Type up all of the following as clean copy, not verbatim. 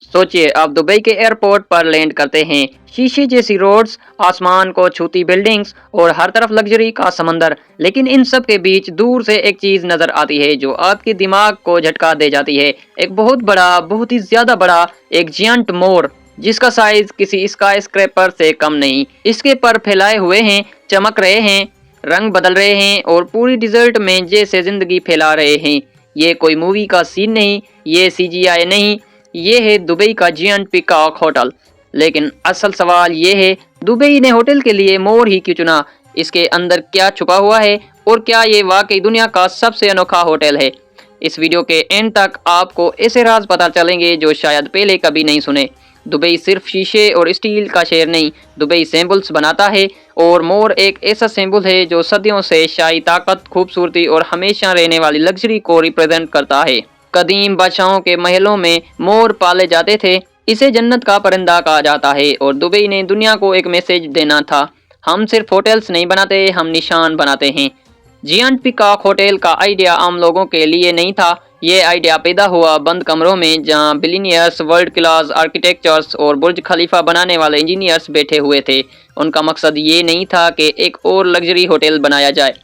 सोचिए आप दुबई के एयरपोर्ट पर लैंड करते हैं। शीशे जैसी रोड्स, आसमान को छूती बिल्डिंग्स और हर तरफ लग्जरी का समंदर। लेकिन इन सब के बीच दूर से एक चीज नजर आती है जो आपके दिमाग को झटका दे जाती है। एक बहुत बड़ा, बहुत ही ज्यादा बड़ा, एक जियंट मोर जिसका साइज किसी स्काई स्क्रैपर से कम नहीं। इसके पर फैलाए हुए हैं, चमक रहे हैं, रंग बदल रहे हैं और पूरी डिजर्ट में जैसे जिंदगी फैला रहे हैं। ये कोई मूवी का सीन नहीं, ये सीजीआई नहीं, ये है दुबई का जियंट पीकॉक होटल। लेकिन असल सवाल ये है, दुबई ने होटल के लिए मोर ही क्यों चुना? इसके अंदर क्या छुपा हुआ है और क्या ये वाकई दुनिया का सबसे अनोखा होटल है? इस वीडियो के एंड तक आपको ऐसे राज पता चलेंगे जो शायद पहले कभी नहीं सुने। दुबई सिर्फ शीशे और स्टील का शहर नहीं, दुबई सिंबल्स बनाता है और मोर एक ऐसा सिंबल है जो सदियों से शाही ताकत, खूबसूरती और हमेशा रहने वाली लग्जरी को रिप्रेजेंट करता है। कदीम बादशाहों के महलों में मोर पाले जाते थे। इसे जन्नत का परिंदा कहा जाता है और दुबई ने दुनिया को एक मैसेज देना था, हम सिर्फ होटल्स नहीं बनाते, हम निशान बनाते हैं। जियंट पीकॉक होटल का आइडिया आम लोगों के लिए नहीं था। ये आइडिया पैदा हुआ बंद कमरों में जहां बिलियनियर्स, वर्ल्ड क्लास आर्किटेक्चर्स और बुर्ज खलीफा बनाने वाले इंजीनियर्स बैठे हुए थे। उनका मकसद ये नहीं था कि एक और लग्जरी होटल बनाया जाए,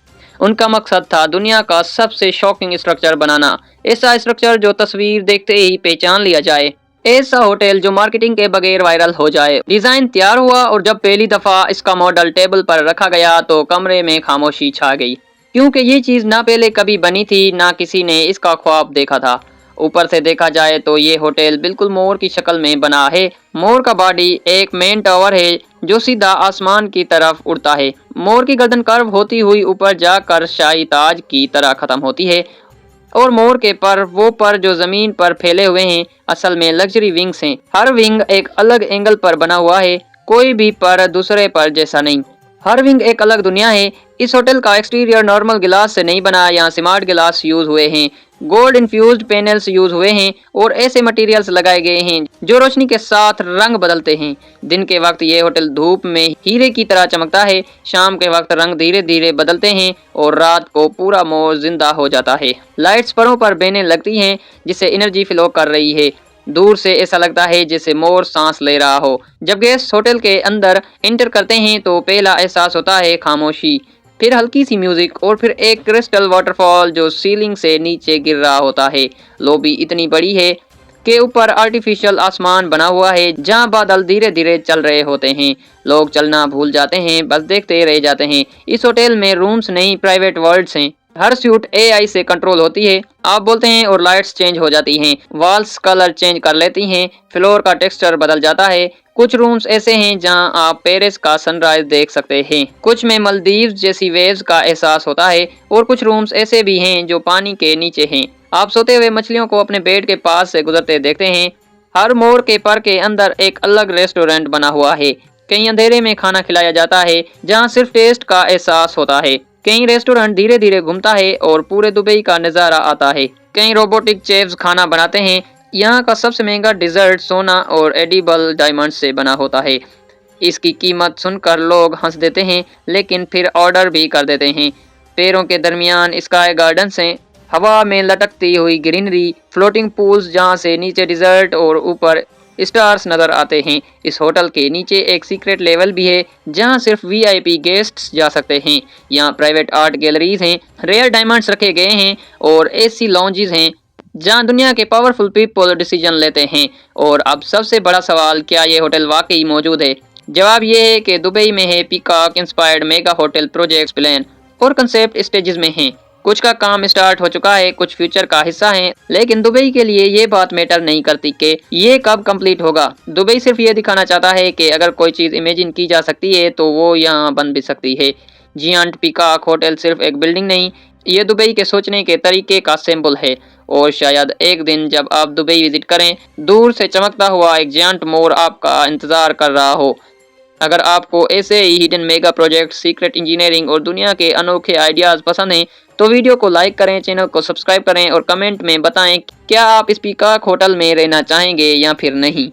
उनका मकसद था दुनिया का सबसे शॉकिंग स्ट्रक्चर बनाना। ऐसा स्ट्रक्चर जो तस्वीर देखते ही पहचान लिया जाए, ऐसा होटल जो मार्केटिंग के बगैर वायरल हो जाए। डिजाइन तैयार हुआ और जब पहली दफा इसका मॉडल टेबल पर रखा गया तो कमरे में खामोशी छा गई, क्योंकि ये चीज ना पहले कभी बनी थी, ना किसी ने इसका ख्वाब देखा था। ऊपर से देखा जाए तो ये होटल बिल्कुल मोर की शक्ल में बना है। मोर का बॉडी एक मेन टावर है जो सीधा आसमान की तरफ उड़ता है। मोर की गर्दन कर्व होती हुई ऊपर जाकर शाही ताज की तरह खत्म होती है और मोर के पर, वो पर जो जमीन पर फैले हुए हैं, असल में लग्जरी विंग्स हैं। हर विंग एक अलग एंगल पर बना हुआ है, कोई भी पर दूसरे पर जैसा नहीं। हर विंग एक अलग दुनिया है। इस होटल का एक्सटीरियर नॉर्मल गिलास से नहीं बना, यहाँ स्मार्ट गिलास यूज हुए हैं, गोल्ड इन्फ्यूज्ड पैनल्स यूज हुए हैं और ऐसे मटेरियल्स लगाए गए हैं जो रोशनी के साथ रंग बदलते हैं। दिन के वक्त ये होटल धूप में हीरे की तरह चमकता है, शाम के वक्त रंग धीरे धीरे बदलते हैं और रात को पूरा मोर जिंदा हो जाता है। लाइट्स परों पर बहने लगती हैं जिससे एनर्जी फ्लो कर रही है। दूर से ऐसा लगता है जैसे मोर सांस ले रहा हो। जब गेस्ट होटल के अंदर एंटर करते हैं तो पहला एहसास होता है खामोशी, फिर हल्की सी म्यूजिक और फिर एक क्रिस्टल वाटरफॉल जो सीलिंग से नीचे गिर रहा होता है। लॉबी इतनी बड़ी है कि ऊपर आर्टिफिशियल आसमान बना हुआ है जहां बादल धीरे धीरे चल रहे होते हैं। लोग चलना भूल जाते हैं, बस देखते रह जाते हैं। इस होटल में रूम्स नहीं, प्राइवेट वर्ल्ड्स हैं। हर सूट एआई से कंट्रोल होती है, आप बोलते हैं और लाइट्स चेंज हो जाती हैं, वॉल्स कलर चेंज कर लेती हैं, फ्लोर का टेक्सचर बदल जाता है। कुछ रूम्स ऐसे हैं जहां आप पेरिस का सनराइज देख सकते हैं, कुछ में मालदीव्स जैसी वेव्स का एहसास होता है और कुछ रूम्स ऐसे भी हैं जो पानी के नीचे हैं। आप सोते हुए मछलियों को अपने बेड के पास से गुजरते देखते हैं। हर मोर के पर के अंदर एक अलग रेस्टोरेंट बना हुआ है। कहीं अंधेरे में खाना खिलाया जाता है जहाँ सिर्फ टेस्ट का एहसास होता है। कहीं रेस्टोरेंट धीरे धीरे घूमता है और पूरे दुबई का नज़ारा आता है। कहीं रोबोटिक शेफ्स खाना बनाते हैं। यहाँ का सबसे महंगा डिजर्ट सोना और एडिबल डायमंड से बना होता है। इसकी कीमत सुनकर लोग हंस देते हैं लेकिन फिर ऑर्डर भी कर देते हैं। पैरों के दरमियान स्काई गार्डन्स हैं, हवा में लटकती हुई ग्रीनरी, फ्लोटिंग पूल्स जहाँ से नीचे डिजर्ट और ऊपर स्टार्स नजर आते हैं। इस होटल के नीचे एक सीक्रेट लेवल भी है जहां सिर्फ वीआईपी गेस्ट्स जा सकते हैं। यहाँ प्राइवेट आर्ट गैलरीज हैं, रेयर डायमंड्स रखे गए हैं और एसी लॉन्जेस हैं जहां दुनिया के पावरफुल पीपल डिसीजन लेते हैं। और अब सबसे बड़ा सवाल, क्या ये होटल वाकई मौजूद है? जवाब ये है कि दुबई में है। Peacock inspired mega hotel projects plan और कंसेप्ट स्टेजेस में हैं। कुछ का काम स्टार्ट हो चुका है, कुछ फ्यूचर का हिस्सा है, लेकिन दुबई के लिए ये बात मैटर नहीं करती कि ये कब कंप्लीट होगा। दुबई सिर्फ ये दिखाना चाहता है कि अगर कोई चीज़ इमेजिन की जा सकती है तो वो यहाँ बन भी सकती है। जियंट पीकॉक होटल सिर्फ एक बिल्डिंग नहीं, ये दुबई के सोचने के तरीके का सिंबल है। और शायद एक दिन जब आप दुबई विजिट करें, दूर से चमकता हुआ एक जियंट मोर आपका इंतजार कर रहा हो। अगर आपको ऐसे ही hidden mega project, secret engineering और दुनिया के अनोखे आइडियाज़ पसंद हैं तो वीडियो को लाइक करें, चैनल को सब्सक्राइब करें और कमेंट में बताएं क्या आप इस पीकॉक होटल में रहना चाहेंगे या फिर नहीं।